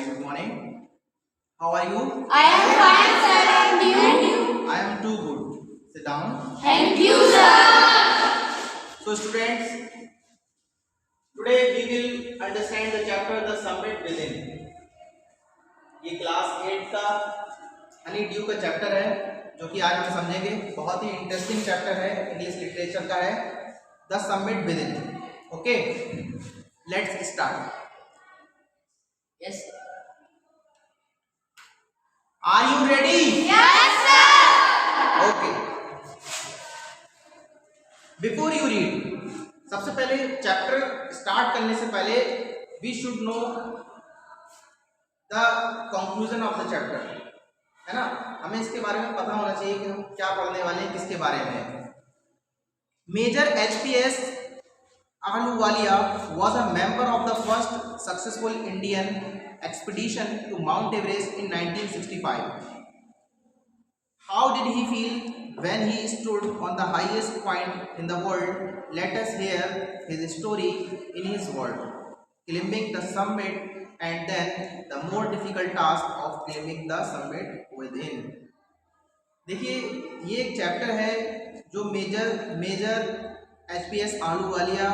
Very good morning. How are you? I am fine, sir, and you? I am too good. Sit down. Thank you, sir. So students, today we will understand the chapter The Summit Within. ये class 8 का Honey due का chapter है जो कि आज हम समझेंगे। बहुत ही इंटरेस्टिंग चैप्टर है, इंग्लिश लिटरेचर का है, the summit within. Okay, let's start. Yes. Are you ready? Yes, sir. Okay, before you read, सबसे पहले चैप्टर स्टार्ट करने से पहले we should know the conclusion of the chapter, है ना। हमें इसके बारे में पता होना चाहिए कि हम क्या पढ़ने वाले हैं, किसके बारे में। Major HPS Ahluwalia was a member of the first successful Indian expedition to Mount Everest in 1965. How did he feel when he stood on the highest point in the world? Let us hear his story in his words. Climbing the summit and then the more difficult task of climbing the summit within. देखिए, ये एक chapter है जो major HPS Ahluwalia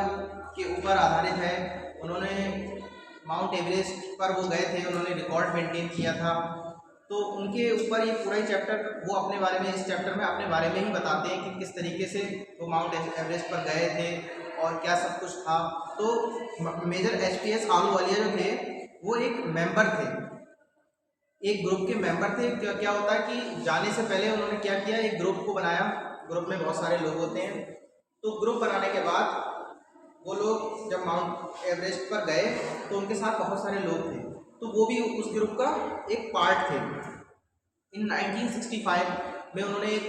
के ऊपर आधारित है। उन्होंने माउंट एवरेस्ट पर वो गए थे, उन्होंने रिकॉर्ड मेंटेन किया था, तो उनके ऊपर ये पूरा ही चैप्टर, वो अपने बारे में, इस चैप्टर में अपने बारे में ही बताते हैं कि किस तरीके से वो माउंट एवरेस्ट पर गए थे और क्या सब कुछ था। तो मेजर एचपीएस आहलूवालिया जो थे वो एक मेंबर थे, एक ग्रुप के मेंबर थे। क्या होता है कि जाने से पहले उन्होंने क्या किया, एक ग्रुप को बनाया। ग्रुप में बहुत सारे लोग होते हैं, तो ग्रुप बनाने के बाद वो लोग जब माउंट एवरेस्ट पर गए तो उनके साथ बहुत सारे लोग थे, तो वो भी उस ग्रुप का एक पार्ट थे। इन 1965 में उन्होंने एक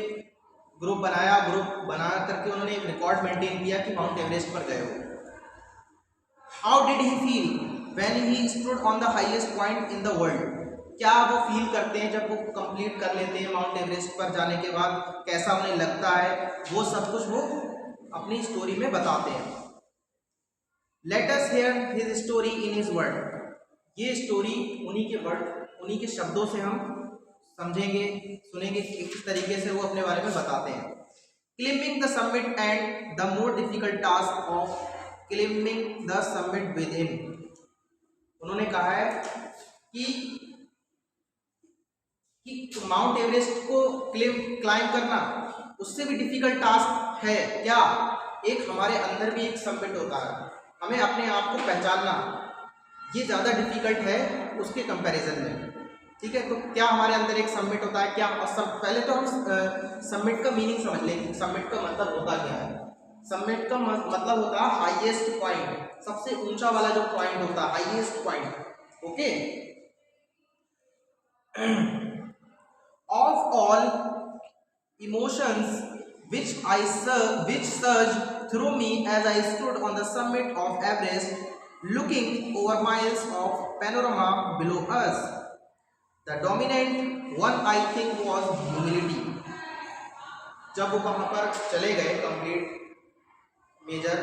ग्रुप बनाया, ग्रुप बना करके उन्होंने एक रिकॉर्ड मेंटेन किया कि माउंट एवरेस्ट पर गए हो। How did he feel when he stood on the highest point in the world? क्या वो फील करते हैं जब वो कंप्लीट कर लेते हैं माउंट एवरेस्ट पर जाने के बाद, कैसा उन्हें लगता है, वो सब कुछ वो अपनी स्टोरी में बताते हैं। Let us here his story in his word. ये स्टोरी उन्हीं के वर्ड, उन्हीं के शब्दों से हम समझेंगे, सुनेंगे कि किस तरीके से वो अपने बारे में बताते हैं। Climbing the summit and the more difficult task of climbing the summit with in. उन्होंने कहा है कि माउंट एवरेस्ट को क्लाइंब करना उससे भी डिफिकल्ट टास्क है। क्या? एक हमारे अंदर भी एक समिट होता है, हमें अपने आप को पहचानना, ये ज़्यादा डिफिकल्ट है उसके कंपैरिजन में। ठीक है, तो क्या हमारे अंदर एक समिट होता है? क्या पहले तो हम समिट का मीनिंग समझ लें, समिट का मतलब होता क्या है। समिट का मतलब होता है हाईएस्ट पॉइंट, सबसे ऊंचा वाला जो पॉइंट होता है, highest point. Okay, of all emotions which surged through me as I stood on the summit of Everest, looking over miles of panorama below us. The dominant one I think was humility. जब वो वहाँ पर चले गए, complete major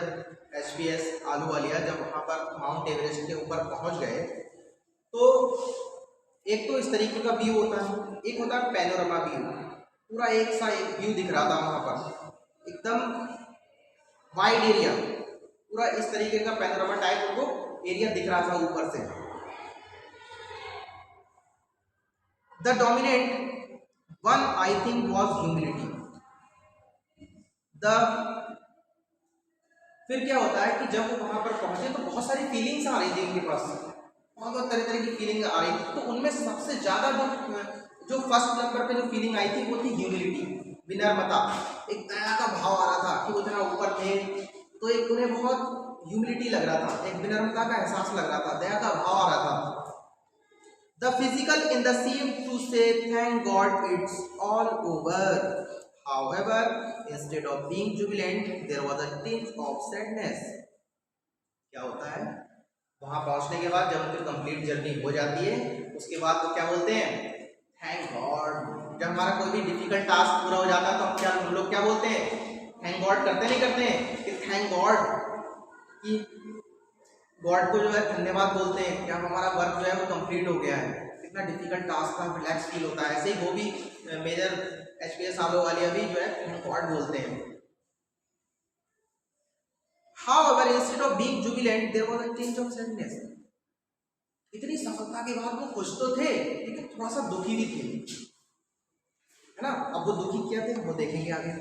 HPS Ahluwalia जब वहाँ पर mount Everest के ऊपर पहुँच गए, तो एक तो इस तरीके का व्यू होता है, एक होता है पैनोरामा व्यू, पूरा एक सा एक व्यू दिख रहा था वहाँ पर, एकदम वाइड एरिया, पूरा इस तरीके का पैनोरामा टाइप उनको एरिया दिख रहा था ऊपर से। The dominant one I think was humility. फिर क्या होता है कि जब वो वहाँ पर पहुँचे तो बहुत सारी फीलिंग्स आ रही थी उनके पास, बहुत तरह तरह की फीलिंग आ रही थी। तो उनमें सबसे ज़्यादा जो फर्स्ट नंबर पे जो फीलिंग आई थी वो थी ह्यूमिलिटी, विनम्रता। एक दया का भाव आ रहा था कि वो इतना ऊपर थे, तो एक उन्हें बहुत ह्यूमिलिटी लग रहा था, एक विनम्रता का एहसास लग रहा था, दया का भाव आ रहा था। The physical in the seemed to say thank God it's all over. However, instead of being jubilant, there was a tinge of sadness. क्या होता है, वहां पहुंचने के बाद जब उनकी कंप्लीट जर्नी हो जाती है, उसके बाद तो क्या बोलते हैं, थैंक गॉड। जब हमारा कोई भी डिफिकल्ट टास्क पूरा हो जाता है तो हम लोग क्या बोलते हैं, थैंक गॉड। करते नहीं करते हैं कि थैंक गॉड कि गॉड को जो है धन्यवाद बोलते हैं कि अब हमारा वर्क जो है वो कंप्लीट हो गया है, कितना डिफिकल्ट टास्क था, रिलैक्स फील होता है। ऐसे ही वो भी मेजर HPS आहलूवालिया भी जो है गॉड बोलते हैं। However, instead of being jubilant, there was a tinge of sadness. इतनी सफलता के बाद वो खुश तो थे लेकिन थोड़ा सा दुखी भी थे, है ना। अब वो दुखी क्या थे वो देखेंगे आगे।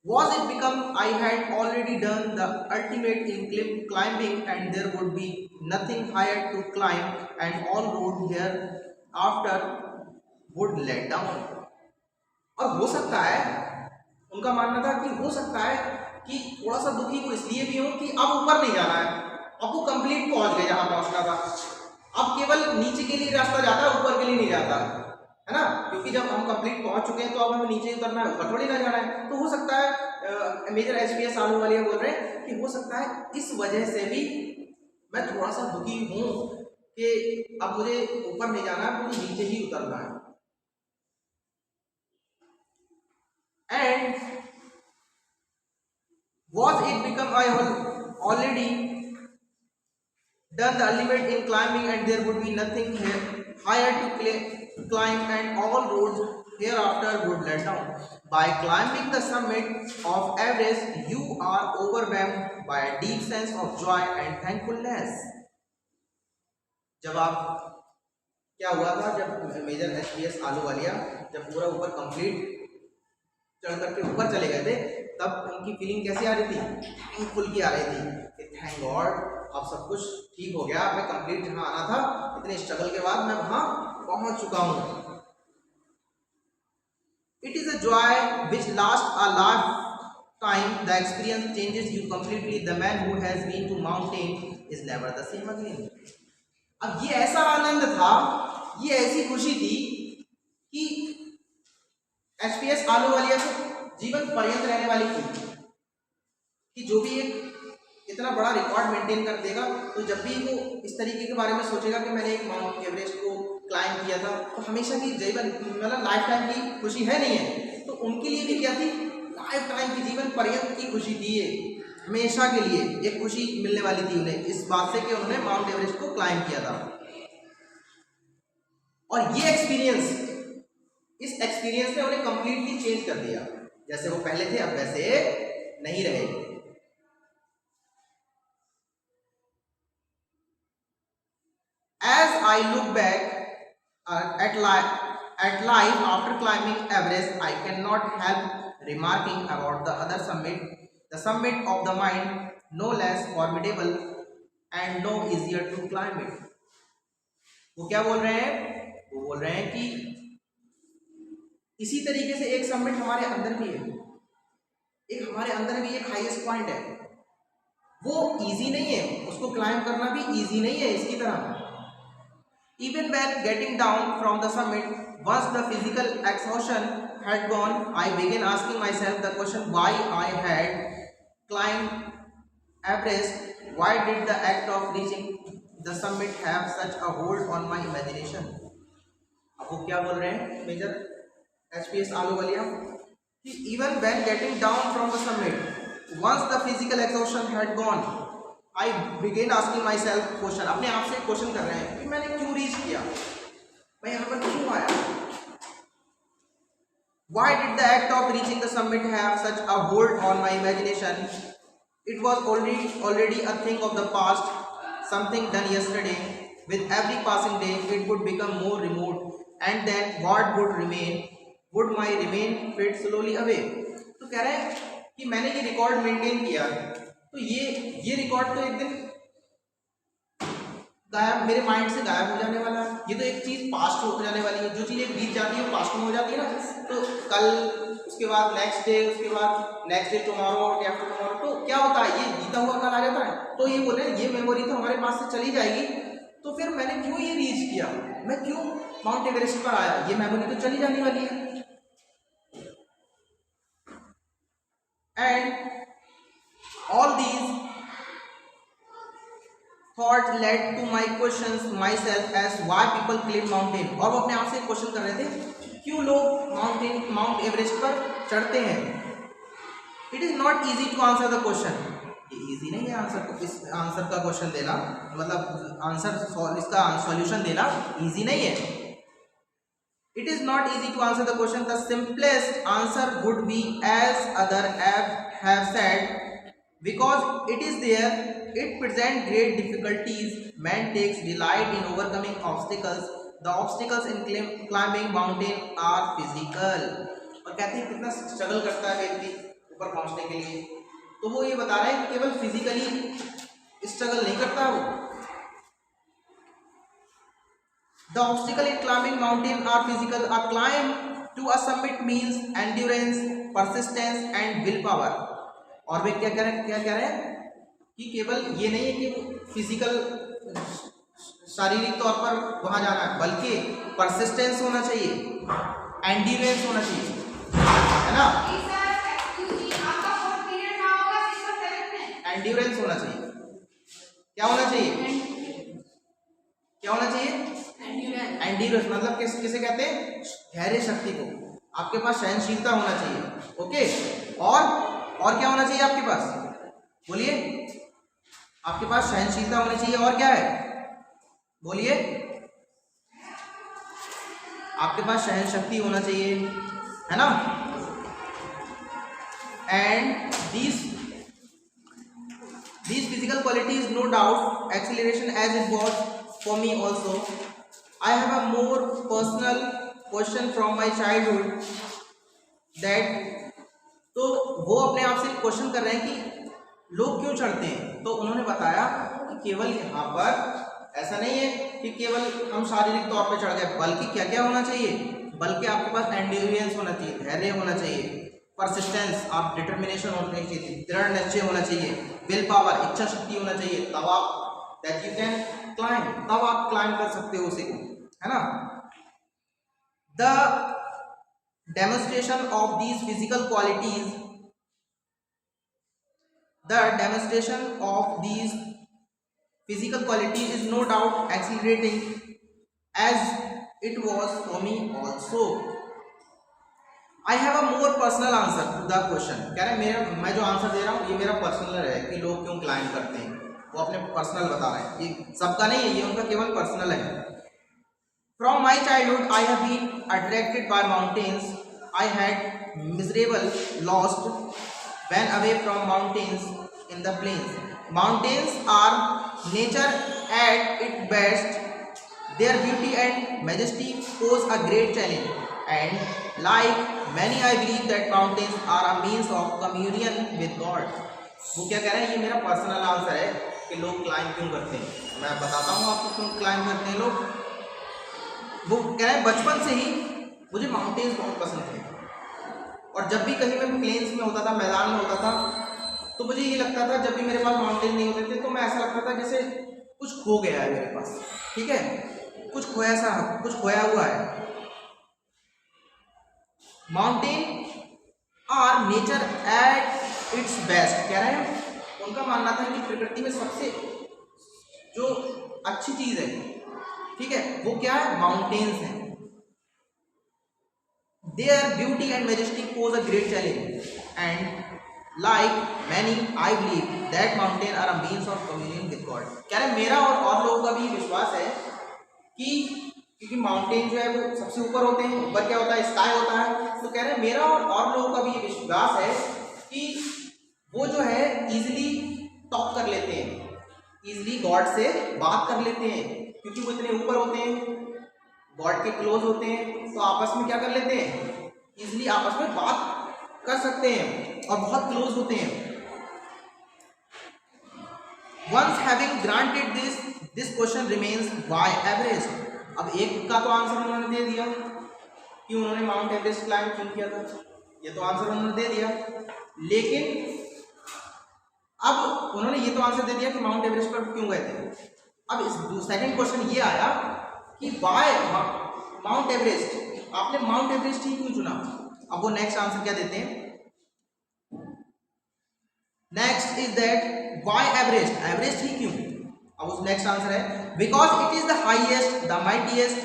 Was it become I had already done the ultimate in climbing and there would be nothing higher to climb and all road hereafter would let down। और हो सकता है, उनका मानना था कि हो सकता है कि थोड़ा सा दुखी वो इसलिए भी हो कि अब ऊपर नहीं जाना है, अब वो कंप्लीट पहुंच गए जहां पहुंचना था, अब केवल नीचे के लिए रास्ता जाता है, ऊपर के लिए नहीं जाता है ना। क्योंकि जब हम कंप्लीट पहुंच चुके हैं तो अब हमें नीचे उतरना है, ऊपर थोड़ी ना जाना है। तो हो सकता है मेजर HPS आहलूवालिया बोल रहे हैं कि हो सकता है इस वजह से भी मैं थोड़ा सा दुखी हूं कि अब मुझे ऊपर नहीं जाना है, मुझे नीचे ही उतरना है। And was it become I already done the ultimate in climbing and there would be nothing higher to climb and all roads hereafter would let down। By climbing the summit of Everest, you are overwhelmed by a deep sense of joy and thankfulness। जब आप क्या हुआ था, जब major HPS Ahluwalia जब पूरा ऊपर complete चढ़ करके ऊपर चले गए थे, तब उनकी फीलिंग कैसी आ रही थी, थैंकफुल की आ रही थी कि थैंक गॉड अब सब कुछ ठीक हो गया, मैं कंप्लीट जहां आना था इतने स्ट्रगल के बाद मैं वहां पहुंच चुका हूं। It is a joy which last a lifetime, the experience changes you completely, the man who has been to mountain is never the same again. अब ये ऐसा आनंद था, ये ऐसी खुशी थी कि HPS आहलूवालिया को जीवन पर्यंत रहने वाली थी कि जो भी एक इतना बड़ा रिकॉर्ड मेंटेन कर देगा तो जब भी वो इस तरीके के बारे में सोचेगा कि मैंने एक माउंट एवरेस्ट को क्लाइंब किया था, तो हमेशा की जीवन मतलब लाइफ टाइम की खुशी है नहीं है, तो उनके लिए भी क्या थी, लाइफ टाइम की जीवन पर्यंत की खुशी थी। ये हमेशा के लिए एक खुशी मिलने वाली थी उन्हें इस बात से कि उन्होंने माउंट एवरेस्ट को क्लाइंब किया था। और ये एक्सपीरियंस, इस एक्सपीरियंस ने उन्हें कंप्लीटली चेंज कर दिया, जैसे वो पहले थे अब वैसे नहीं रहे। As I look back at life after climbing Everest, I cannot help remarking about the other summit, the summit of the mind, no less formidable and no easier to climb it। वो क्या बोल रहे हैं, वो बोल रहे हैं कि इसी तरीके से एक समिट हमारे अंदर भी है, एक हमारे अंदर भी एक हाईएस्ट पॉइंट है, वो इजी नहीं है, उसको क्लाइंब करना भी इजी नहीं है इसकी तरह। Even when getting down from the summit, once the physical exhaustion had gone, I began asking myself the question why I had climbed Everest, why did the act of reaching the summit have such a hold on my imagination। अब वो क्या बोल रहे हैं major HPS Ahluwalia कि even when getting down from the summit, once the physical exhaustion had gone, I began asking myself question, अपने आप से क्वेश्चन कर रहे हैं कि मैंने क्यों रीच किया, मैं यहाँ पर क्यों आया। Why did the act of reaching the summit have such a hold on my imagination? It was already a thing of the past, something done yesterday. With every passing day, it would become more remote, and then what would remain? Would my remain fade slowly away? तो कह रहे हैं कि मैंने ये record maintain किया, तो ये रिकॉर्ड तो एक दिन गायब, मेरे माइंड से गायब हो जाने वाला है। ये तो एक चीज़ पास्ट हो जाने वाली है, जो चीज़ एक बीत जाती है वो पास्ट में हो जाती है ना, तो कल, उसके बाद नेक्स्ट डे, उसके बाद next day tomorrow, day after tomorrow, तो क्या होता है, ये बीता हुआ कल आ जाता है। तो ये बोल रहे हैं ये मेमोरी तो हमारे पास से चली जाएगी, तो फिर मैंने क्यों ये रीच किया, मैं क्यों माउंट एवरेस्ट पर आया, ये मेमोरी तो चली जाने वाली है। And all these thought led to my questions myself as why people climb mountain। और वो अपने आप से क्वेश्चन कर रहे थे क्यों लोग माउंट एवरेस्ट पर चढ़ते हैं। It is not easy to answer the question, ये इजी नहीं है आंसर को, इस आंसर का क्वेश्चन देना, मतलब आंसर इसका सॉल्यूशन देना इजी नहीं है. It is not easy to answer the question. The simplest answer would be as other have said, because it is there. It presents great difficulties. Man takes delight in overcoming obstacles. The obstacles in climbing mountain are physical. और कहते हैं कितना struggle करता है व्यक्ति ऊपर पहुंचने के लिए, तो वो ये बता रहे हैं कि केवल फिजिकली स्ट्रगल नहीं करता वो. The obstacle in climbing mountain are physical. A climb to a summit means endurance, persistence and willpower. और वे क्या कह रहे हैं कि केवल ये नहीं है कि फिजिकल शारीरिक तौर पर वहां जाना है, बल्कि परसिस्टेंस होना चाहिए, एंड्योरेंस होना चाहिए, है ना. एंड्योरेंस होना चाहिए. क्या होना चाहिए? क्या होना चाहिए? एंड्योरेंस मतलब किसे कहते हैं? धैर्य शक्ति को. आपके पास सहनशीलता होना चाहिए. ओके. और क्या होना चाहिए आपके पास? बोलिए. आपके पास सहनशीलता होनी चाहिए. और क्या है? बोलिए. आपके पास सहन शक्ति होना चाहिए, है ना. And these physical qualities, no doubt, acceleration as it was for me also. I have a more personal question from my childhood that, तो वो अपने आप से क्वेश्चन कर रहे हैं कि लोग क्यों चढ़ते हैं. तो उन्होंने बताया कि केवल यहाँ पर ऐसा नहीं है कि केवल हम शारीरिक तौर पे चढ़ गए, बल्कि क्या क्या होना चाहिए? बल्कि आपके पास एंड्योरेंस होना चाहिए, धैर्य होना चाहिए, परसिस्टेंस, आप डिटर्मिनेशन होना चाहिए, दृढ़ निश्चय होना चाहिए, विल पावर, इच्छा शक्ति होना चाहिए, तब आप दैट यू कैन क्लाइंब, तब आप क्लाइंब कर सकते हो उसे, है ना. The demonstration of these physical qualities, is no doubt accelerating as it was for me also. I have a more personal answer to the question. कह रहे मैं जो आंसर दे रहा हूँ ये मेरा पर्सनल है कि लोग क्यों क्लाइंब करते हैं. वो अपने पर्सनल बता रहे हैं, ये सबका नहीं है, ये उनका केवल पर्सनल है. From my childhood, I have been attracted by mountains. I had miserable lost when away from mountains in the plains. Mountains are nature at its best. Their beauty and majesty pose a great challenge. And like many, I believe that mountains are a means of communion with God. वो क्या कह रहे हैं? ये मेरा personal answer है कि लोग क्लाइंब क्यों करते हैं. मैं बताता हूँ आपको क्यों क्लाइंब करते हैं लोग. वो कह रहे हैं बचपन से ही मुझे माउंटेन्स बहुत पसंद थे, और जब भी कहीं मैं प्लेन्स में होता था, मैदान में होता था, तो मुझे ये लगता था, जब भी मेरे पास माउंटेन नहीं होते थे तो मैं ऐसा लगता था जैसे कुछ खो गया है मेरे पास. ठीक है, कुछ खोया हुआ है. Mountain are nature at its best. कह रहे हैं उनका मानना था कि प्रकृति में सबसे जो अच्छी चीज है, ठीक है, वो क्या है? माउंटेन्स हैं. Their beauty and majesty pose a great challenge, and like many, I believe that mountains are a means of communion with God. कह रहे मेरा और लोगों का भी विश्वास है कि क्योंकि माउंटेन जो है वो सबसे ऊपर होते हैं, ऊपर क्या होता है? स्काई होता है. तो कह रहे मेरा और लोगों का भी ये विश्वास है कि वो जो है इजीली टॉक कर लेते हैं, इजीली गॉड से बात कर लेते हैं, क्योंकि वो इतने ऊपर होते हैं, गॉड के क्लोज होते हैं, तो आपस में क्या कर लेते हैं? इजीली आपस में बात कर सकते हैं और बहुत क्लोज होते हैं. Once having granted this question remains why Everest. अब एक का तो आंसर उन्होंने दे दिया कि उन्होंने माउंट एवरेस्ट क्लाइंब क्यों किया था, ये तो आंसर उन्होंने दे दिया. लेकिन अब उन्होंने ये तो आंसर दे दिया कि माउंट एवरेस्ट पर क्यों गए थे. अब इस सेकंड क्वेश्चन ये आया कि वाई माउंट एवरेस्ट, आपने माउंट एवरेस्ट ही क्यों चुना. अब वो नेक्स्ट आंसर क्या देते हैं? Next is that why Everest, Everest ही क्यों. अब उस नेक्स्ट आंसर है because it is the highest, the mightiest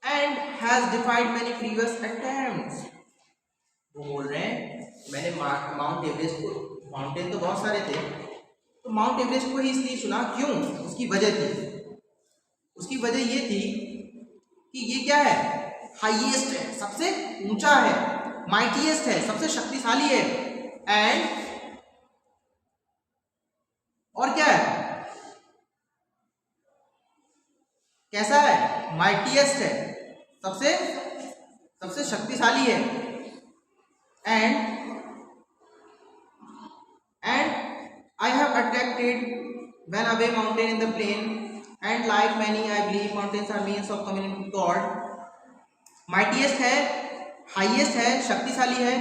and has defied many previous attempts. वो बोल रहे हैं मैंने माउंट एवरेस्ट को माउंटेन तो बहुत सारे थे, तो माउंट एवरेस्ट को ही इसलिए चुना, क्यों? उसकी वजह थी, उसकी वजह ये थी कि ये क्या है, हाईएस्ट है, सबसे ऊंचा है, माइटीएस्ट है, सबसे शक्तिशाली है, एंड और क्या है, कैसा है, माइटीएस्ट है, सबसे सबसे शक्तिशाली है, and I have attracted when away mountain in the plain, and like many I believe mountains are means of communicating with God. Mightiest है, हाईएस्ट है, शक्तिशाली है,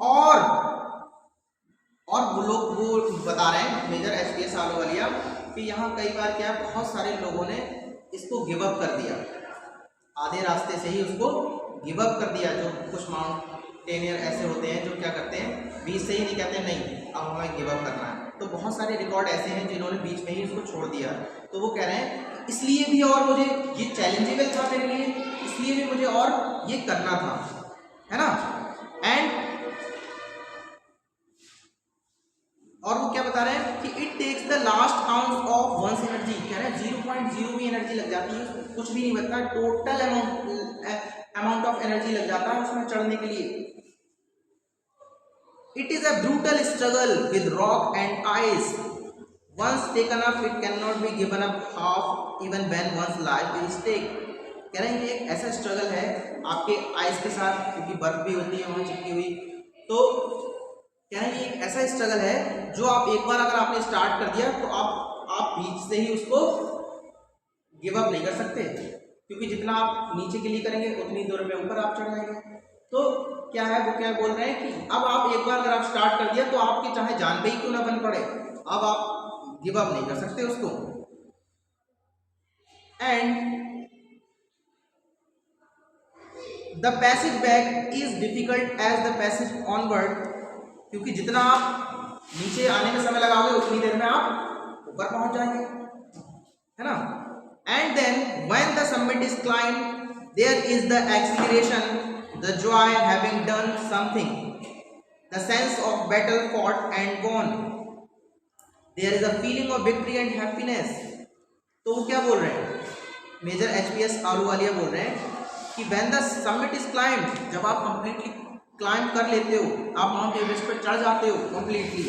और वो लोग वो बता रहे हैं मेजर एचपीएस आहलूवालिया कि यहाँ कई बार क्या है, बहुत सारे लोगों ने इसको गिव अप कर दिया, आधे रास्ते से ही उसको गिव अप कर दिया। जो कुछ माउंटेनियर ऐसे होते हैं जो क्या करते हैं, बीच से ही नहीं कहते नहीं अब हमें गिव अप करना है, तो बहुत सारे रिकॉर्ड ऐसे हैं जिन्होंने बीच में ही उसको छोड़ दिया। तो वो कह रहे हैं इसलिए भी और मुझे ये चैलेंजेबल था मेरे लिए, इसलिए भी मुझे और ये करना था, है ना। एंड और वो क्या बता रहे हैं कि it takes the last ounce of one's energy, कह रहे हैं 0.0 भी एनर्जी लग जाती है, कुछ भी नहीं बचता, टोटल अमाउंट ऑफ एनर्जी लग जाता है उसमें चढ़ने के लिए। It is a brutal struggle with rock and ice. Once taken up, it cannot be given up half, even when one's life is at stake. कह रहे हैं ये एक ऐसा स्ट्रगल है आपके आइस के साथ, क्योंकि बर्फ भी होती है वहाँ चिपकी हुई, तो कह रहे हैं ये एक ऐसा स्ट्रगल है जो आप एक बार अगर आपने स्टार्ट कर दिया तो आप बीच से ही उसको गिव अप नहीं कर सकते, क्योंकि जितना आप नीचे के लिए करेंगे उतनी दूर में ऊपर आप चढ़ जाएंगे। तो क्या है, वो क्या बोल रहे हैं कि अब आप एक बार अगर आप स्टार्ट कर दिया तो आपकी चाहे जान पे ही क्यों ना बन पड़े, अब आप गिव अप नहीं कर सकते उसको। And the passage back is difficult as the passage onward, क्योंकि जितना आप नीचे आने में समय लगाओगे उतनी देर में आप ऊपर पहुंच जाएंगे, है ना। And then when the summit is climb there is the exhilaration, the joy having done something, the sense of battle fought and won, there is a feeling of victory and happiness। तो वो क्या बोल रहे हैं, major HPS Ahluwalia बोल रहे हैं कि when the summit is climbed, जब आप completely climb कर लेते हो, आप माउंट एवरेस्ट पर चढ़ जाते हो completely,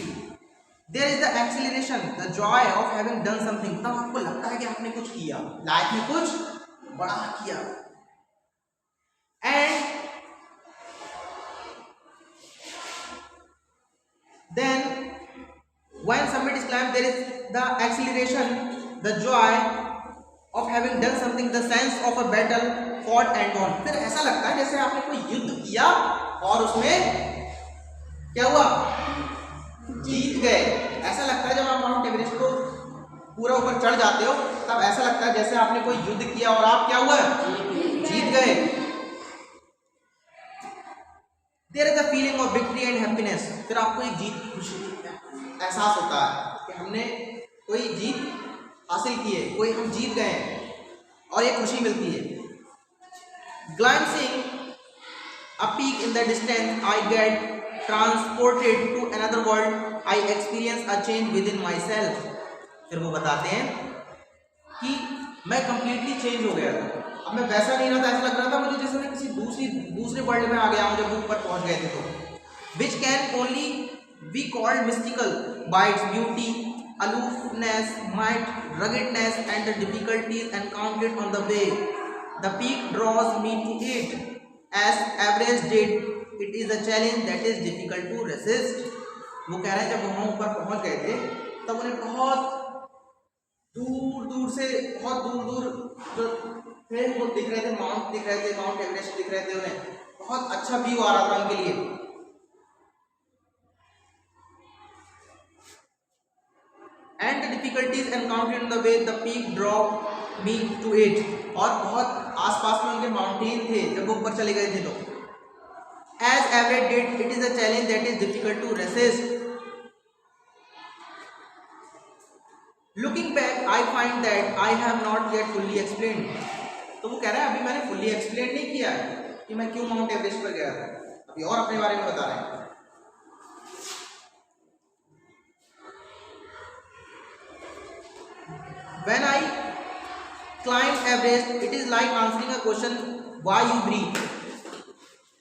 there is the acceleration, the joy of having done something, तब आपको लगता है कि आपने कुछ किया, लाइफ में कुछ बड़ा किया। And then when summit is climbed there is the acceleration, the joy of having done something, the sense of a battle fought and won। फिर ऐसा लगता है जैसे आपने कोई युद्ध किया और उसमें क्या हुआ, जीत गए। ऐसा लगता है जब आप माउंट एवरेस्ट को पूरा ऊपर चढ़ जाते हो तब ऐसा लगता है जैसे आपने कोई युद्ध किया और आप क्या हुआ, जीत गए। There is a feeling of victory and happiness, फिर आपको एक जीत की खुशी एहसास होता है कि हमने कोई जीत हासिल की है, कोई हम जीत गए हैं और एक खुशी मिलती है। Glancing a peak in the distance, I get transported to another world, I experience a change within myself। फिर वो बताते हैं कि मैं completely change हो गया था, अब मैं वैसा नहीं रहा था, ऐसा लग रहा था मुझे जैसे मैं किसी दूसरे वर्ल्ड में आ गया हूँ जब ऊपर पहुँच गए थे। तो which can only be called mystical by its beauty, aloofness, might, ruggedness and the difficulties encountered on the way. The peak draws me to it as Everest did, it is a challenge that is difficult to resist। वो कह रहे हैं जब वहाँ ऊपर पहुँच गए थे तब उन्हें बहुत दूर से बहुत दूर जो थे वो दिख रहे थे, माउंट दिख रहे थे, माउंट एवरेस्ट दिख रहे थे, उन्हें बहुत अच्छा व्यू आ रहा था उनके लिए। And the difficulties encountered in the way, the peak drop me to it, और बहुत आसपास में उनके माउंटेन थे जब वो ऊपर चले गए थे। तो as Everest did, it is a challenge that is difficult to resist. Looking back, I find that I have not yet fully explained। तो वो कह रहा है अभी मैंने fully explain नहीं किया कि मैं क्यों माउंट एवरेस्ट पर गया था, अभी और अपने बारे में बता रहे हैं। When I climb Everest it is like answering a question why you breathe.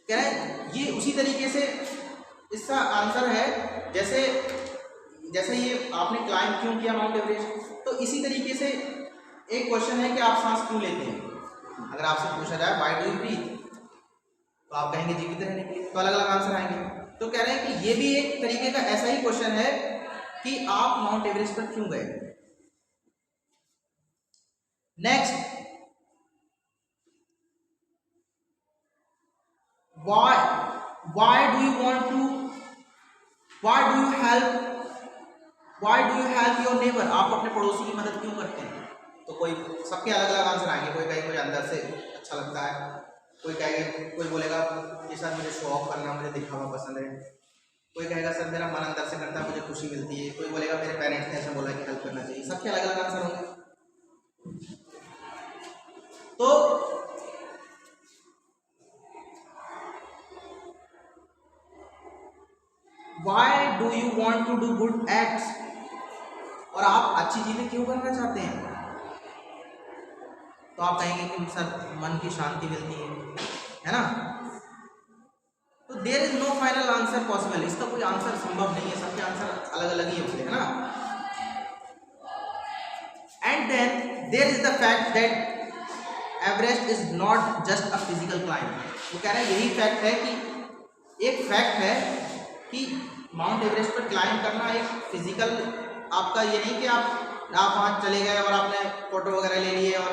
कह रहे हैं ये उसी तरीके से इसका आंसर है जैसे जैसे ये आपने क्लाइंब क्यों किया माउंट एवरेस्ट, तो इसी तरीके से एक क्वेश्चन है कि आप सांस क्यों लेते हैं। अगर आपसे पूछा जाए व्हाई डू यू ब्रीथ, तो आप कहेंगे जीवित रहने के लिए, तो अलग अलग आंसर आएंगे। तो कह रहे हैं कि ये भी एक तरीके का ऐसा ही क्वेश्चन है कि आप माउंट एवरेस्ट पर क्यों गए। Next, why do you want to why do you help your neighbor, आप अपने पड़ोसी की मदद क्यों करते हैं। तो कोई सबके अलग अलग आंसर आएंगे, कोई कहेगा मुझे अंदर से अच्छा लगता है, कोई कहेगा, कोई बोलेगा कि सर मुझे शो ऑफ करना, मुझे दिखावा पसंद है, कोई कहेगा सर मेरा मन अंदर से करता है, मुझे खुशी मिलती है, कोई बोलेगा मेरे पेरेंट्स ने ऐसा बोला कि हेल्प करना चाहिए। सबके अलग अलग आंसर होंगे। तो why do you want to do good acts, और आप अच्छी चीजें क्यों करना चाहते हैं। तो आप कहेंगे कि सर मन की शांति मिलती है ना। तो there is no final answer possible, इसका कोई आंसर संभव नहीं है, सबके आंसर अलग अलग ही होते हैं ना। And then there is the fact that Everest is not just a physical climb. वो कह रहे हैं यही फैक्ट है कि एक फैक्ट है कि माउंट एवरेस्ट पर क्लाइंब करना एक फिजिकल, आपका ये नहीं कि आप वहाँ चले गए और आपने फोटो वगैरह ले लिए और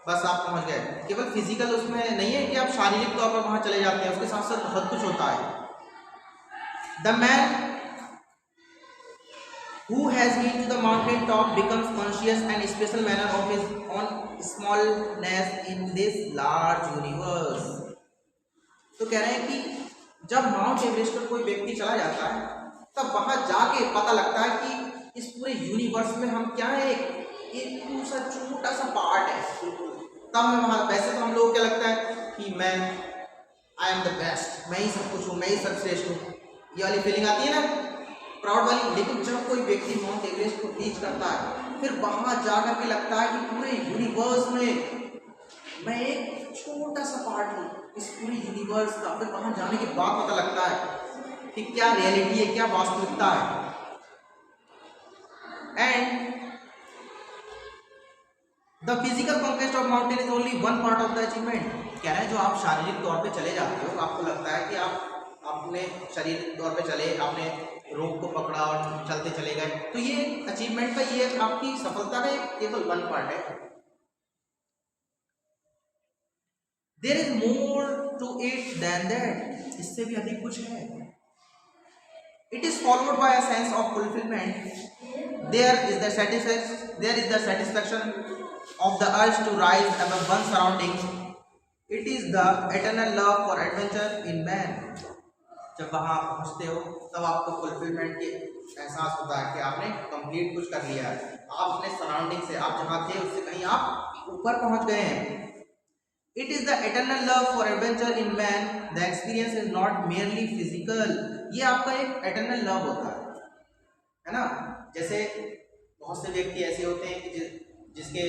बस आप पहुँच गए, केवल फिजिकल उसमें नहीं है कि आप शारीरिक तौर पर वहाँ चले जाते हैं, उसके साथ साथ बहुत कुछ होता है। The man who has been to the mountain top becomes conscious and special manner of his own smallness in this large universe। तो कह रहे हैं कि जब माउंट एवरेस्ट पर कोई व्यक्ति चला जाता है तब वहां जाके पता लगता है कि इस पूरे यूनिवर्स में हम क्या है, एक छोटा सा पार्ट है। तब हमें वहां, वैसे तो हम लोगों को क्या लगता है कि मैं आई एम द बेस्ट, मैं ही सब कुछ हूँ, मैं ही सर्वश्रेष्ठ हूँ, ये वाली फीलिंग आती है ना, प्राउड वाली। लेकिन जब कोई व्यक्ति माउंट एवरेस्ट को रीच करता है फिर वहां जाकर के लगता है कि पूरे यूनिवर्स में मैं एक छोटा सा पार्ट हूँ इस पूरे यूनिवर्स का। फिर वहां जाने के बाद पता लगता है कि क्या रियलिटी है, क्या वास्तविकता है। And the physical conquest of mountain is only one part of the achievement. कह रहे हैं जो आप शारीरिक तौर पे चले जाते हो, आपको लगता है कि आप अपने शारीरिक तौर पे चले, आपने रोप को पकड़ा और चलते चले गए, तो ये अचीवमेंट का, ये आपकी सफलता का एक केवल वन पार्ट है। There is more to it than that, इससे भी अधिक कुछ है। It is followed by a sense of fulfilment. There is the satisfaction of the urge to rise above one's surroundings. It is the eternal love for adventure in man. जब वहाँ पहुँचते हो तब आपको फुलफिलमेंट के एहसास होता है कि आपने कंप्लीट कुछ कर लिया है, आप अपने सराउंडिंग से, आप जहाँ थे उससे कहीं आप ऊपर पहुँच गए हैं। It is the eternal love for adventure in man. The experience is not merely physical. ये आपका एक eternal love होता है ना। जैसे बहुत से व्यक्ति ऐसे होते हैं कि जिसके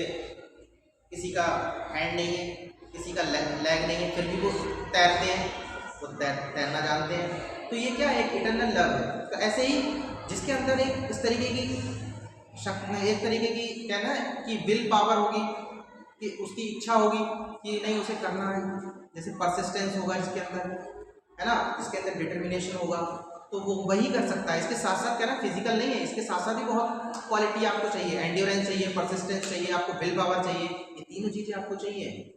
किसी का हैंड नहीं है, किसी का लेग नहीं है, फिर भी वो तैरते हैं, वो तैरना जानते हैं। तो ये क्या है, एक इटरनल लव है। तो ऐसे ही जिसके अंदर एक इस तरीके की एक तरीके की कहना है कि विल पावर होगी, कि उसकी इच्छा होगी कि नहीं उसे करना है, जैसे परसिस्टेंस होगा जिसके अंदर, है ना, जिसके अंदर डिटर्मिनेशन होगा, तो वो वही कर सकता है। इसके साथ साथ क्या ना, फिजिकल नहीं है, इसके साथ साथ भी बहुत क्वालिटी आपको चाहिए, एंड्योरेंस चाहिए, परसिस्टेंस चाहिए, आपको विल पावर चाहिए, ये तीनों चीजें आपको चाहिए।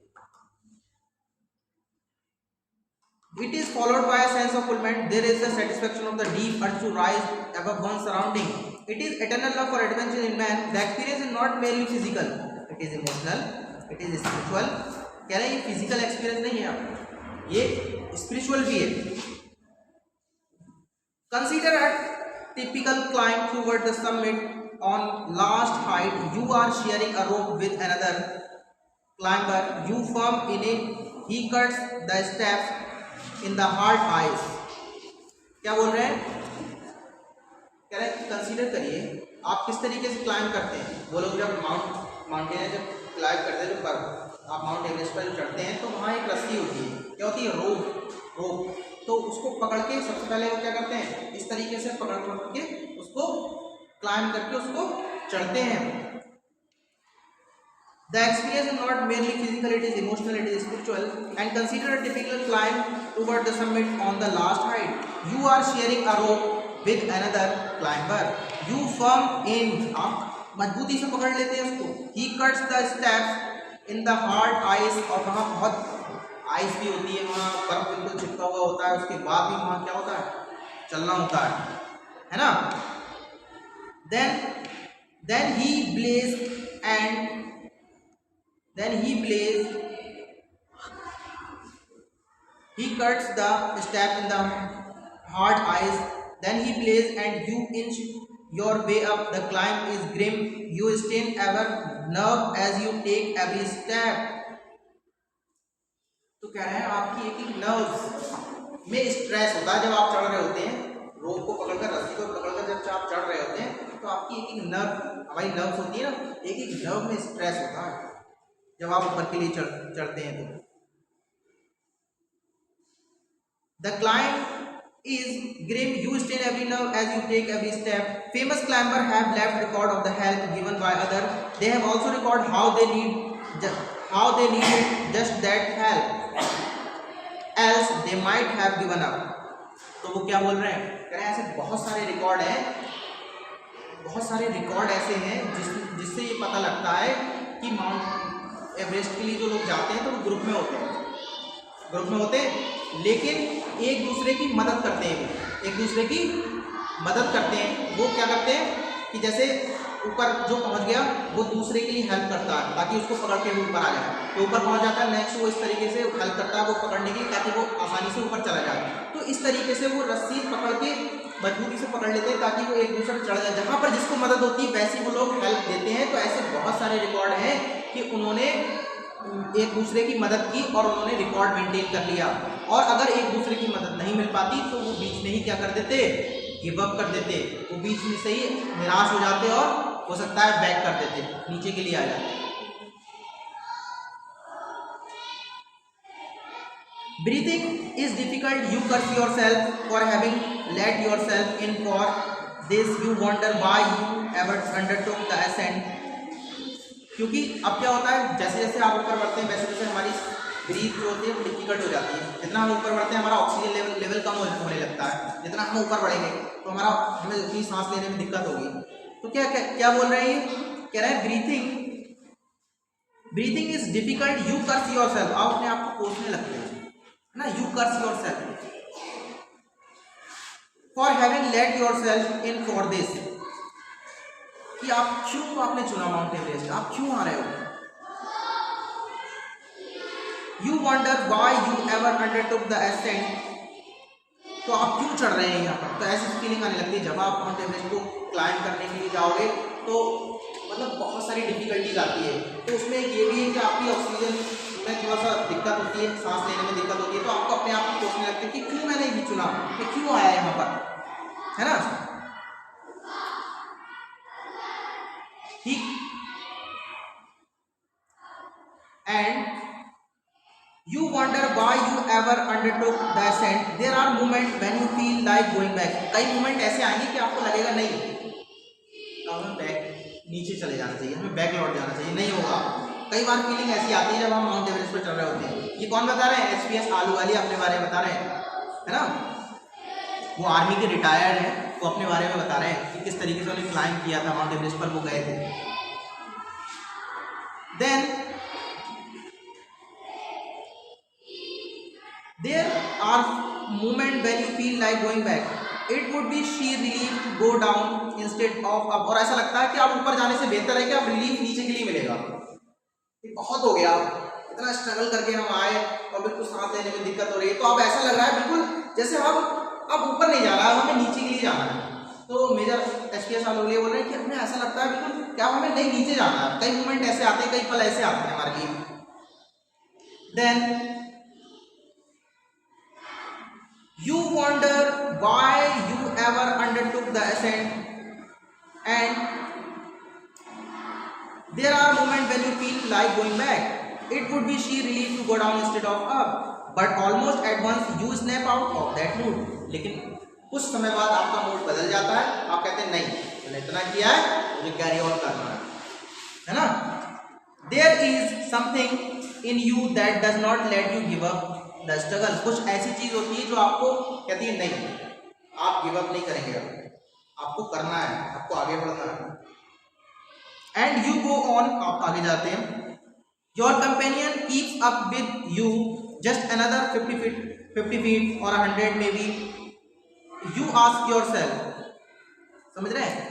It is followed by a sense of fulfillment. There is the satisfaction of the deep urge to rise above one's surrounding. It is eternal love for adventure in man. The experience is not merely physical. It is emotional. It is spiritual. कह रहे हैं ये physical experience नहीं है आपको, ये spiritual भी है। Consider a typical climb toward the summit. On last height, you are sharing a rope with another climber. You firm in it. He cuts the steps in the hard ice. क्या बोल रहे हैं? कह रहे हैं consider करिए आप किस तरीके से क्लाइंब करते हैं। वो लोग जब माउंट माउंटेन जब क्लाइंब करते हैं, जो आप माउंट एवरेस्ट पर चढ़ते हैं तो वहाँ एक रस्सी होती है, क्या होती है, रोप। तो उसको पकड़ के सबसे पहले वो क्या करते हैं, इस तरीके से पकड़ के उसको क्लाइंब करके उसको चढ़ते हैं। The experience is not merely physical, it is emotional, it is spiritual. And consider a typical climb toward the summit on the last height. You are sharing a rope with another climber. You firm in, आप मजबूती से पकड़ लेते हैं उसको. He cuts the steps in the hard ice, और वहाँ बहुत आइस भी होती है, वहाँ बर्फ बिल्कुल चिपका हुआ होता है, उसके बाद भी वहाँ क्या होता है, चलना होता है ना. Then he blazed and he cuts the step in the hard ice. Then he plays and you inch your way up. The climb is grim. You stand ever nerve as you take every step. तो कह रहे हैं आपकी एक nerves में stress होता है जब आप चढ़ रहे होते हैं, रोप को पकड़कर, रस्सी को पकड़कर जब आप चढ़ रहे होते हैं तो आपकी एक नर्व, हमारी नर्व्स होती है ना, एक नर्व में स्ट्रेस होता है जब आप ऊपर के लिए चढ़ते हैं तो. The climb is grim. You strain every nerve as you take every step. Famous climbers have left record of the help given by others. They have also recorded how they needed just that help. Else they might have given up. तो वो क्या बोल रहे हैं, कह रहे हैं ऐसे बहुत सारे रिकॉर्ड हैं, बहुत सारे रिकॉर्ड ऐसे हैं जिससे ये पता लगता है कि माउंट एवरेस्ट के लिए जो लोग जाते हैं तो वो ग्रुप में होते हैं, लेकिन एक दूसरे की मदद करते हैं, वो क्या करते हैं कि जैसे ऊपर जो पहुंच गया वो दूसरे के लिए हेल्प करता है ताकि उसको पकड़ के वो ऊपर आ जाए, तो ऊपर पहुंच जाता है, नेक्स्ट वो इस तरीके से हेल्प करता है वो पकड़ने के लिए ताकि वो आसानी से ऊपर चला जाए. तो इस तरीके से वो रस्सी पकड़ के मजबूती से पकड़ लेते हैं ताकि वो एक दूसरे चढ़ जाए, जहाँ पर जिसको मदद होती है वैसे वो लोग हेल्प देते हैं. तो ऐसे बहुत सारे रिकॉर्ड हैं कि उन्होंने एक दूसरे की मदद की और उन्होंने रिकॉर्ड मेंटेन कर लिया, और अगर एक दूसरे की मदद नहीं मिल पाती तो वो बीच में ही क्या कर देते, गिव अप कर देते, वो बीच में से ही निराश हो जाते और हो सकता है बैक कर देते, नीचे के लिए आ जाते. Breathing is difficult. You curse yourself for having let yourself in for this. You wonder why you ever undertook the ascent. क्योंकि अब क्या होता है, जैसे जैसे आप ऊपर बढ़ते हैं वैसे वैसे हमारी ब्रीथ जो होती है वो डिफिकल्ट हो जाती है. जितना हम ऊपर बढ़ते हैं हमारा ऑक्सीजन लेवल कम होने लगता है, जितना हम ऊपर बढ़ेंगे तो हमें उतनी सांस लेने में दिक्कत होगी. तो क्या बोल रहे हैं, कह रहे हैं breathing is difficult. You curse yourself, आप अपने आप को कोसने लगते हैं ना, you curse yourself for having let yourself in for this, कि आप क्यों आपने चुना माउंट एवरेस्ट, आप क्यों आ रहे हो. You wonder why you ever undertook the ascent, तो आप क्यों चढ़ रहे हैं यहाँ पर. तो ऐसी फीलिंग आने लगती है जब आप माउंट एवरेस्ट को क्लाइंब करने के लिए जाओगे तो मतलब बहुत सारी डिफिकल्टीज आती है. तो उसमें ये भी है कि आपकी ऑक्सीजन में थोड़ा सा दिक्कत होती है, सांस लेने में दिक्कत होती है, तो आपको अपने आप को सोचने लगते हैं कि क्यों मैंने ये चुना, मैं क्यों आया यहाँ पर, है ना. ठीक. And you wonder why you ever undertook the ascent. There are moments when you feel like going back. कई मोमेंट ऐसे आएंगे कि आपको लगेगा नहीं अब हमें बैक नीचे चले जाना चाहिए, हमें बैक लौट जाना चाहिए, नहीं होगा. कई बार फीलिंग ऐसी आती है जब हम माउंट एवरेस्ट पर चल रहे होते हैं. ये कौन बता रहे हैं, HPS आलू वाली अपने बारे में बता रहे हैं, है ना. वो आर्मी के रिटायर्ड हैं, वो अपने बारे में बता रहे हैं कि किस तरीके से उन्हें क्लाइंब किया था माउंट एवरेस्ट पर, वो गए थे. Then there are moments when you feel like going back. It would be sheer relief to go down instead of up. और ऐसा लगता है कि आप ऊपर जाने से बेहतर है कि आप रिलीफ नीचे के लिए मिलेगा. ये बहुत हो गया, इतना स्ट्रगल करके हम आए और बिल्कुल सांस लेने में दिक्कत हो रही है, तो अब ऐसा लग रहा है बिल्कुल जैसे हम अब ऊपर नहीं जाना है, हमें नीचे के लिए जाना है. तो मेजर HPS वाले बोल रहे हैं कि हमें ऐसा लगता है बिल्कुल क्या हमें नहीं नीचे जाना है. कई मोमेंट ऐसे आते हैं, कई पल ऐसे आते हैं हमारे लिए. Then you wonder why you ever undertook the ascent, and There are moments when you feel like going back. It would be sheer relief to go down instead of up. But almost at once you snap out of that mood. लेकिन कुछ समय बाद आपका mood बदल जाता है, आप कहते हैं नहीं, मैंने इतना किया है, मुझे कैरी ऑन करना है ना? There is something in you that does not let you give up the struggle. कुछ ऐसी चीज होती है जो आपको कहती है नहीं, आप गिव अप नहीं करेंगे, आपको करना है, आपको आगे बढ़ना है. And you go on, आप आगे जाते हैं. Your companion keeps up with you just another 50 feet or 100 maybe. You ask yourself, समझ रहे हैं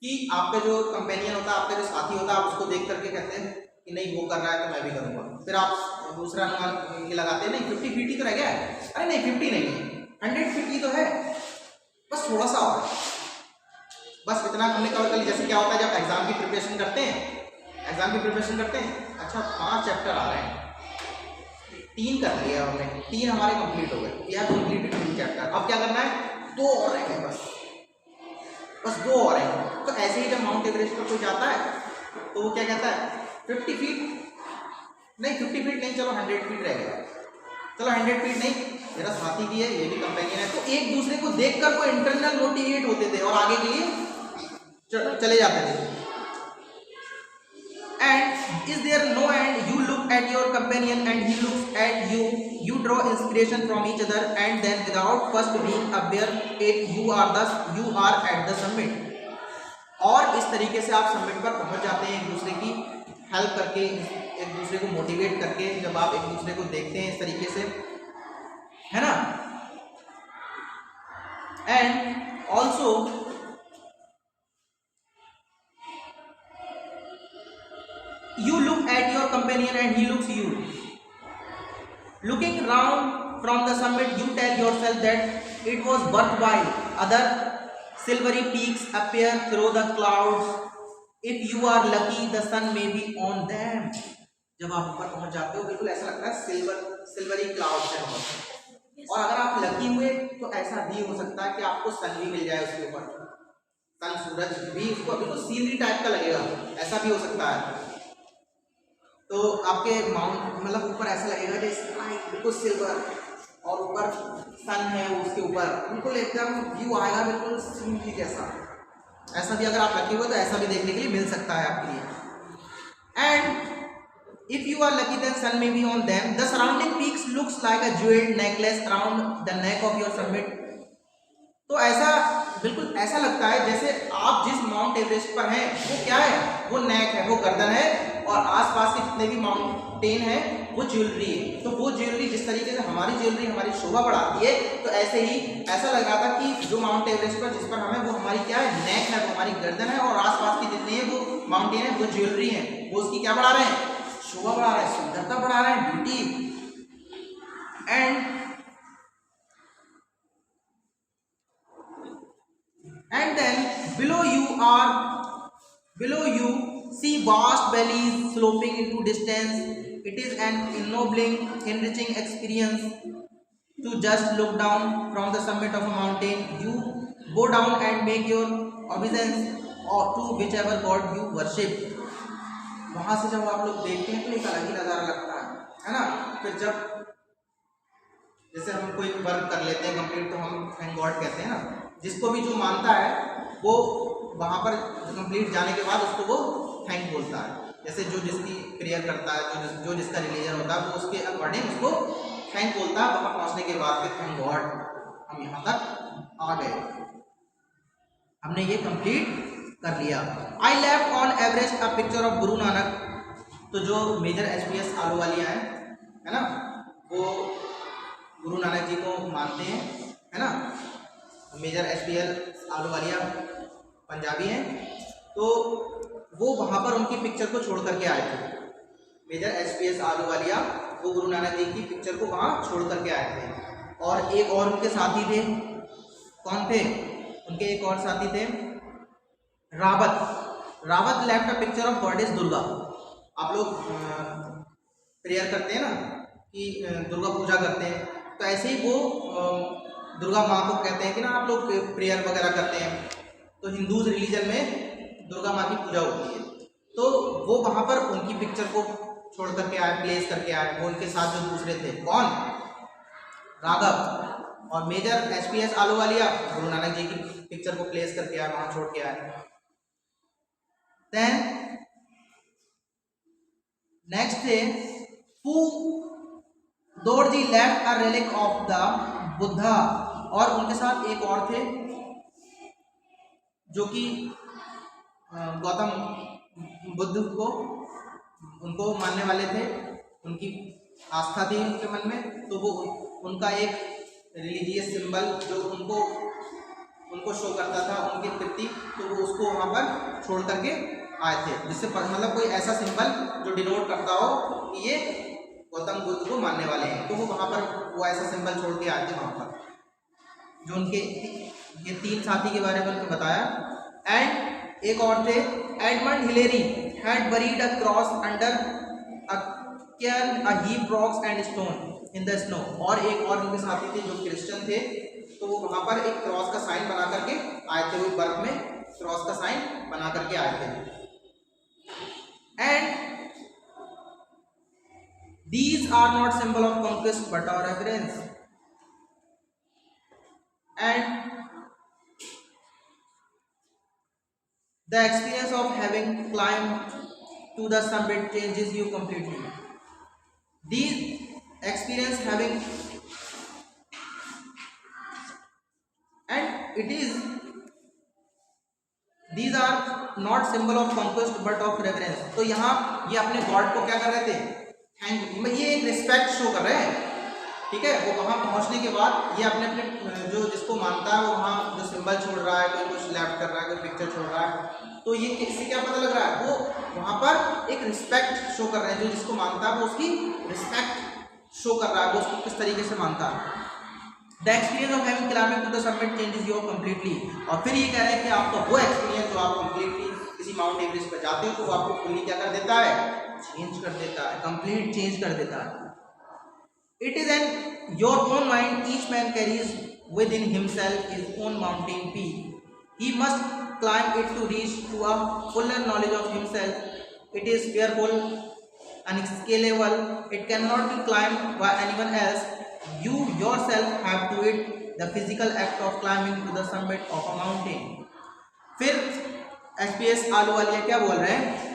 कि आपका जो कंपेनियन होता है, आपका जो साथी होता है, आप उसको देख करके कहते हैं कि नहीं वो कर रहा है तो मैं भी करूँगा. फिर आप दूसरा अनुमान ये लगाते हैं, नहीं 50 फीट ही तो रह गया है, अरे नहीं 50 नहीं है, 100 फीट ही तो है, बस थोड़ा सा और, बस इतना हमने कवर कर लिया. जैसे क्या होता है जब एग्जाम की प्रिपरेशन करते हैं, अच्छा 5 चैप्टर आ रहे हैं, 3 कर लिया हमने, 3 हमारे कंप्लीट हो गए, यह कंप्लीटेड 3 चैप्टर. अब क्या करना है, 2 और रह गए, बस 2 और हैं. तो ऐसे ही जब माउंट एवरेस्ट पर कोई जाता है तो वो क्या कहता है 50 फीट नहीं, 50 फीट नहीं, चलो 100 फीट रह गया, चलो 100 फीट नहीं, मेरा साथी भी है, ये भी कंपेनियन है. तो एक दूसरे को देखकर वो इंटरनल मोटिवेट होते थे और आगे के लिए चले जाते थे. And is there no end? You look at your companion and he looks at you. You draw inspiration from each other and then without first being aware it, you are at the summit. और इस तरीके से आप summit पर पहुंच जाते हैं, एक दूसरे की हेल्प करके, एक दूसरे को मोटिवेट करके. जब आप एक दूसरे को देखते हैं इस तरीके से, है ना? And also you look at your companion and he looks you. Looking round from the summit, you tell yourself that it was worthwhile. Other silvery peaks appear through the clouds. If you are lucky, the sun may be on them. जब आप ऊपर पहुंच जाते हो बिल्कुल ऐसा लगता है सिल्वरी क्लाउड्स है वहाँ. और अगर आप लकी हुए तो ऐसा भी हो सकता है कि आपको सन भी मिल जाए उसके ऊपर, सन सूरज भी उसको बिल्कुल सीनरी टाइप का लगेगा, ऐसा भी हो सकता है. तो आपके माउंट मतलब ऊपर ऐसा लगेगा जैसे बिल्कुल सिल्वर और ऊपर सन है उसके ऊपर, बिल्कुल एकदम व्यू आएगा बिल्कुल सीनरी जैसा. ऐसा भी अगर आप लकी हो तो ऐसा भी देखने के लिए मिल सकता है आपके लिए. And if you are lucky then sun may be on them. The surrounding peaks looks like a jewelled necklace around the neck of your summit. तो ऐसा बिल्कुल ऐसा लगता है जैसे आप जिस माउंट एवरेस्ट पर हैं वो क्या है, वो नेक है, वो गर्दन है, और आसपास के जितने भी माउंटेन है वो ज्वेलरी है. तो वो ज्वेलरी जिस तरीके से हमारी ज्वेलरी हमारी शोभा बढ़ाती है, तो ऐसे ही ऐसा लग रहा था कि जो माउंट एवरेस्ट पर जिस पर हमें, वो हमारी क्या है, नेक है, वो हमारी गर्दन है, और आसपास के जितने हैं वो माउंटेन है वो ज्वेलरी है, वो उसकी क्या बढ़ा रहे हैं, शोभा बढ़ा रहे हैं, सुंदरता बढ़ा रहे हैं, beauty. And then below you see vast valleys sloping into distance. It is an ennobling, enriching experience to just look down from the summit of a mountain. You go down and make your obeisance or to whichever god you worship. वहाँ से जब आप लोग देखते हैं तो एक अलग ही नज़ारा लगता है ना? फिर जब जैसे हम कोई वर्क कर लेते हैं कंप्लीट तो हम थैंक गॉड कहते हैं ना. जिसको भी जो मानता है वो वहाँ पर कंप्लीट जाने के बाद उसको वो थैंक बोलता है. जैसे जो जिसकी प्रेयर करता है, जो जिसका रिलीजन होता है वो उसके अकॉर्डिंग उसको थैंक बोलता है. वहाँ पहुँचने के बाद फिर थैंक गॉड हम यहाँ तक आ गए, हमने ये कंप्लीट कर लिया. I left on Everest a picture of Guru Nanak. तो जो मेजर एचपीएस आलूवालिया है ना, वो गुरु नानक जी को मानते हैं, है ना. मेजर एचपीएस आलूवालिया पंजाबी हैं, तो वो वहाँ पर उनकी पिक्चर को छोड़ करके आए थे. मेजर एचपीएस आलूवालिया वो गुरु नानक जी की पिक्चर को वहाँ छोड़ करके आए थे. और एक और उनके साथी थे, कौन थे उनके एक और साथी थे, Rawat left a picture of goddess Durga. आप लोग प्रेयर करते हैं ना कि दुर्गा पूजा करते हैं, तो ऐसे ही वो दुर्गा माँ को कहते हैं कि ना आप लोग प्रेयर वगैरह करते हैं, तो हिंदूज रिलीजन में दुर्गा माँ की पूजा होती है. तो वो वहां पर उनकी पिक्चर को छोड़ करके आए, प्लेस करके आए। वो उनके साथ जो दूसरे थे, कौन, राघव और मेजर HPS आलूवालिया, गुरु नानक जी की पिक्चर को प्लेस करके आए, वहां छोड़ के आए। देन नेक्स्ट है who Dorji left a relic of the Buddha, और उनके साथ एक और थे जो कि गौतम बुद्ध को उनको मानने वाले थे, उनकी आस्था थी उनके मन में, तो वो उनका एक रिलीजियस सिंबल जो उनको शो करता था उनके प्रति, तो वो उसको वहाँ पर छोड़ करके आए थे, जिससे मतलब कोई ऐसा सिंबल जो डिनोट करता हो कि ये गौतम बुद्ध को मानने वाले हैं, तो वो वहाँ पर वो ऐसा सिंबल छोड़ के आए थे वहाँ पर। जो उनके ये 3 साथी के बारे में उनको बताया। एंड एक और थे Edmund Hillary had buried a cross under a can a heap rocks and stone in the snow, और एक और उनके साथी थे जो क्रिश्चियन थे, तो वो वहाँ पर एक क्रॉस का साइन बना करके आए थे, वो बर्फ में क्रॉस का साइन बना करके आए थे। And these are not symbol of conquest but are reverence, and the experience of having climbed to the summit changes you completely. These experience having, and it is, these are not symbol of conquest but of reverence। तो यहाँ ये अपने God को क्या कर रहे थे, thank, ये एक रिस्पेक्ट शो कर रहे हैं, ठीक है। वो वहाँ पहुँचने के बाद ये अपने अपने जो जिसको मानता है वो वहाँ जो सिंबल छोड़ रहा है, कोई कुछ लेफ्ट कर रहा है, कोई पिक्चर छोड़ रहा है, तो ये इससे क्या पता लग रहा है, वो वहाँ पर एक रिस्पेक्ट शो कर रहे हैं, जो जिसको मानता है वो उसकी रिस्पेक्ट शो कर रहा है, वो उसको किस तरीके से मानता है। The experience of having climbing to the summit changes you completely, और फिर ये कह रहे हैं कि आपका वो एक्सपीरियंस जो आप कंप्लीटली किसी माउंट एवरेस्ट पर जाते हो तो वो आपको फुल्ली क्या कर देता है, चेंज कर देता है, कंप्लीट चेंज कर देता है। It is in your own mind, each man carries within himself his own mountain peak. He must climb it to reach to a fuller knowledge of himself. It is fearful, unscalable. It cannot be climbed by anyone else. You yourself have to it the physical act of climbing to the summit of a mountain. फिर HPS Ahluwalia क्या बोल रहे हैं,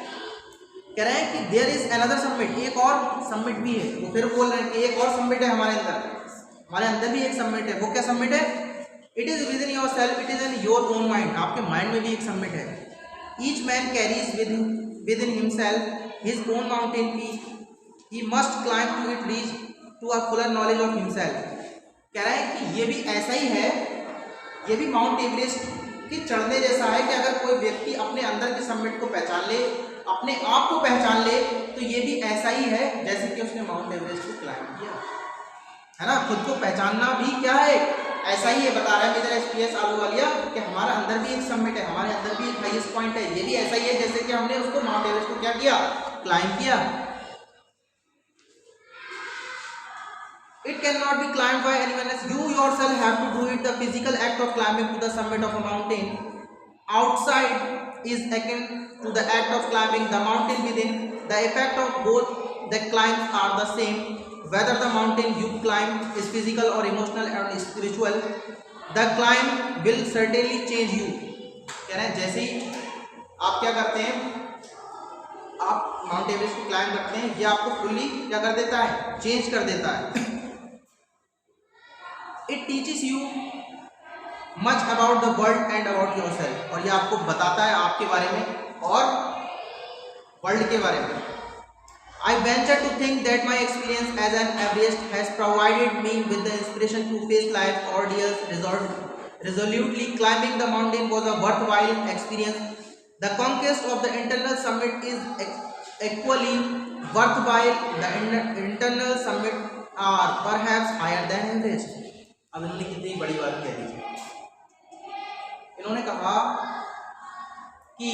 कह रहे हैं कि there is another submit, एक और सबमिट भी है। वो फिर बोल रहे हैं कि एक और सबमिट है हमारे अंदर भी एक सबमिट है। वो क्या सबमिट है, it is within yourself, it is in your own mind, आपके माइंड में भी एक सबमिट है। Each man carries within himself his own mountain peak, he must climb to it reach to a fuller knowledge of himself. कह रहे हैं कि ये भी ऐसा ही है, ये भी माउंट एवरेस्ट के चढ़ने जैसा है कि अगर कोई व्यक्ति अपने अंदर के सबमिट को पहचान ले, अपने आप को पहचान ले, तो ये भी ऐसा ही है जैसे कि उसने माउंट एवरेस्ट को क्लाइंब किया है ना। खुद को पहचानना भी क्या है, ऐसा ही है, बता रहा है मेजर HPS आलूवालिया कि हमारे अंदर भी एक सबमिट है, हमारे अंदर भी एक हाईएस्ट पॉइंट है, ये भी ऐसा ही है जैसे कि हमने उसको माउंट एवरेस्ट को क्या किया, क्लाइंब किया। It cannot be climbed by anyone else. You yourself have to do it. The physical act of climbing to the summit of a mountain outside is akin to the act of climbing the mountain within. The effect of both the climbs are the same. Whether the mountain you climb is physical or emotional or spiritual, the climb will certainly change you. कह रहे हैं जैसे ही आप क्या करते हैं, आप mount Everest को क्लाइंब करते हैं, ये आपको फुल्ली क्या कर देता है, चेंज कर देता है। It teaches you much about the world and about yourself, और ये आपको बताता है आपके बारे में और वर्ल्ड के बारे में। I venture to think that my experience as an Everest has provided me with the inspiration to face life's ordeals resolutely. Climbing the mountain was a worthwhile experience. The conquest of the internal summit is equally worthwhile. The internal summit are perhaps higher than Everest. अब इन्होंने कितनी बड़ी बात कह दी है, इन्होंने कहा कि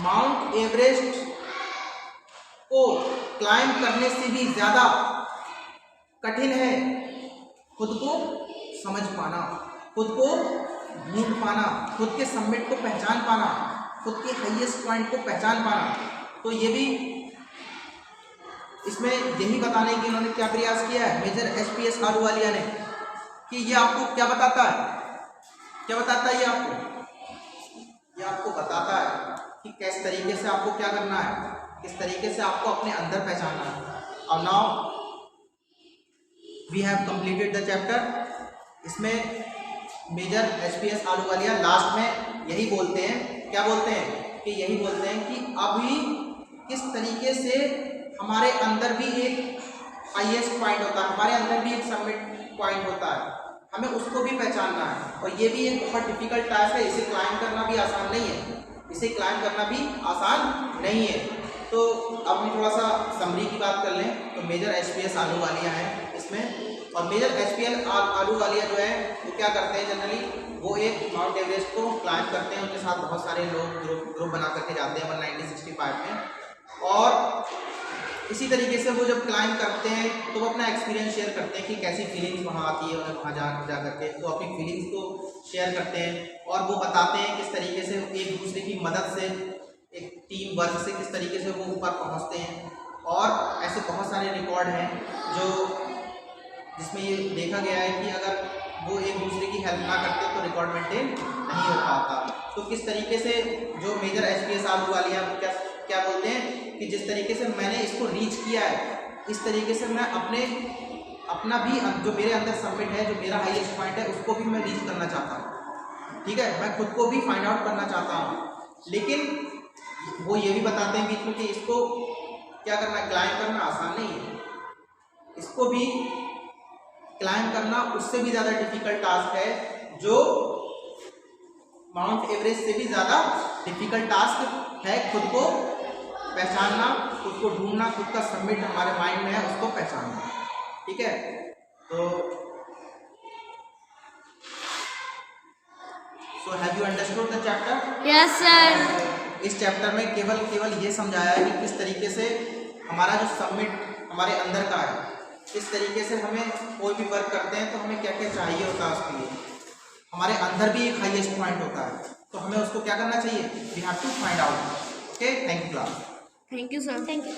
माउंट एवरेस्ट को क्लाइंब करने से भी ज्यादा कठिन है खुद को समझ पाना, खुद को ढूंढ पाना, खुद के सबमिट को पहचान पाना। खुद के हाईएस्ट पॉइंट को पहचान पाना। तो ये भी इसमें यही बताने की उन्होंने क्या प्रयास किया है मेजर एचपीएस आलूवालिया ने, कि ये आपको क्या बताता है, क्या बताता है ये आपको बताता है कि किस तरीके से आपको क्या करना है, किस तरीके से आपको अपने अंदर पहचानना है। और now we have completed the chapter. इसमें मेजर एचपीएस आलूवालिया लास्ट में यही बोलते हैं, क्या बोलते हैं कि यही बोलते हैं कि अभी किस तरीके से हमारे अंदर भी एक हाईएस्ट पॉइंट होता है, हमारे अंदर भी एक सबमिट पॉइंट होता है, हमें उसको भी पहचानना है। और ये भी एक बहुत डिफिकल्ट टास्क है, इसे क्लाइम करना भी आसान नहीं है, इसे क्लाइम करना भी आसान नहीं है। तो अब हम थोड़ा सा समरी की बात कर लें। तो मेजर एचपीएस आलूवालिया है इसमें, और मेजर एचपीएस आलूवालिया जो है वो क्या करते हैं जनरली, वो एक माउंट एवरेस्ट को क्लाइम करते हैं, उनके साथ बहुत सारे लोग ग्रुप बना करके जाते हैं 1965 में। और इसी तरीके से वो जब क्लाइम करते हैं तो वो अपना एक्सपीरियंस शेयर करते हैं कि कैसी फीलिंग्स वहाँ आती है उन्हें वहाँ जा करके, तो अपनी फीलिंग्स को शेयर करते हैं और वो बताते हैं किस तरीके से एक दूसरे की मदद से, एक टीम वर्क से किस तरीके से वो ऊपर पहुँचते हैं। और ऐसे बहुत सारे रिकॉर्ड हैं जो जिसमें ये देखा गया है कि अगर वो एक दूसरे की हेल्प ना करते तो रिकॉर्ड मेंटेन नहीं हो पाता। तो किस तरीके से जो मेजर एचपीएस आलूवालिया क्या बोलते हैं कि जिस तरीके से मैंने इसको रीच किया है, इस तरीके से मैं अपना भी जो मेरे अंदर सबमिट है, जो मेरा हाईएस्ट पॉइंट है, उसको भी मैं रीच करना चाहता हूँ। ठीक है, मैं खुद को भी फाइंड आउट करना चाहता हूँ। लेकिन वो ये भी बताते हैं बीच में कि इसको क्या करना है, क्लाइम करना आसान नहीं है, इसको भी क्लाइम करना उससे भी ज़्यादा डिफिकल्ट टास्क है, जो माउंट एवरेस्ट से भी ज़्यादा डिफिकल्ट टास्क है। खुद को पहचानना, खुद को ढूंढना, खुद का सबमिट हमारे माइंड में है, उसको पहचानना। ठीक है, तो so have you understood the chapter? Yes, sir. इस चैप्टर में केवल ये समझाया है कि किस तरीके से हमारा जो सबमिट हमारे अंदर का है, किस तरीके से हमें कोई भी वर्क करते हैं तो हमें क्या क्या चाहिए होता है उसके लिए। हमारे अंदर भी एक हाईएस्ट पॉइंट होता है, तो हमें उसको क्या करना चाहिए, we have to find out. Okay, thank you class. Thank you, sir. Thank you.